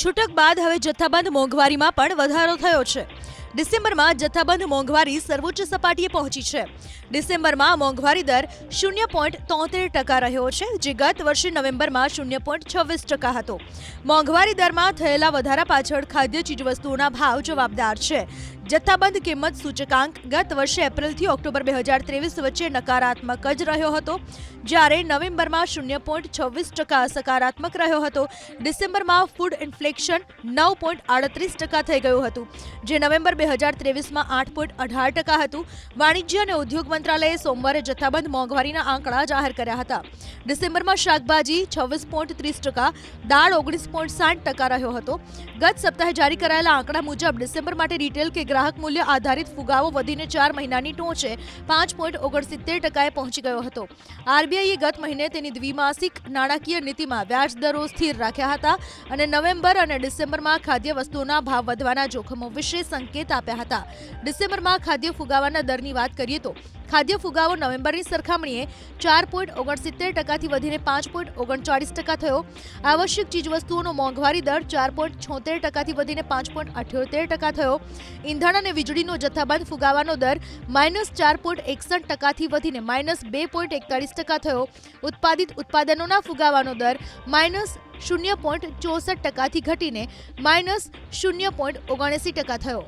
છૂટક બાદ હવે જથ્થાબંધ મોંઘવારીમાં પણ વધારો થયો છે। ડિસેમ્બરમાં જથ્થાબંધ મોંઘવારી સર્વોચ્ચ સપાટીએ પહોંચી છે। ડિસેમ્બરમાં મોંઘવારી દર 0.73% રહ્યો છે, જે ગત વર્ષે નવેમ્બરમાં 0.26% હતો। મોંઘવારી દરમાં થયેલા વધારા પાછળ ખાદ્ય ચીજવસ્તુઓના ભાવ જવાબદાર છે। જથ્થાબંધ કિંમત સૂચકાંક ગત વર્ષે એપ્રિલથી ઓક્ટોબર 2023 વચ્ચે નકારાત્મક જ રહ્યો હતો, જ્યારે નવેમ્બરમાં 0.26% સકારાત્મક રહ્યો હતો। ડિસેમ્બરમાં ફૂડ ઇન્ફ્લેશન 9.38% થઈ ગયું હતું, જે નવેમ્બર 2023માં 8.18% હતું। વાણિજ્ય અને ઉદ્યોગ મંત્રાલયે સોમવારે જથ્થાબંધ મોંઘવારીના આંકડા જાહેર કર્યા હતા। ડિસેમ્બરમાં શાકભાજી 26.30%, દાળ 19.60% રહ્યો હતો। ગત સપ્તાહે જારી કરાયેલા આંકડા મુજબ ડિસેમ્બર માટે રિટેલ કે ગ્રાહક મૂલ્ય આધારિત ફુગાવો વધીને 4 મહિનાની ટોચે 5.69%એ પહોંચી ગયો હતો। આરબીઆઈએ ગત મહિને તેની દ્વિમાસિક નાણાકીય નીતિમાં વ્યાજ દરો સ્થિર રાખ્યા હતા અને નવેમ્બર અને ડિસેમ્બરમાં ખાદ્ય વસ્તુઓના ભાવ વધવાના જોખમો વિશે સંકેત આપ્યા હતા। ડિસેમ્બરમાં ખાદ્ય ફુગાવાના દરની વાત કરીએ તો ખાદ્ય ફુગાવો નવેમ્બરની સરખામણીએ 4.69%થી વધીને 5.39% થયો। આવશ્યક ચીજવસ્તુઓનો મોંઘવારી દર 4.76%થી વધીને 5.78% થયો। ઈંધણ અને વીજળીનો જથ્થાબંધ ફુગાવાનો દર -4.61%થી વધીને -2.41% થયો। ઉત્પાદિત ઉત્પાદનોના ફુગાવાનો દર -0.64%થી ઘટીને -0.79% થયો।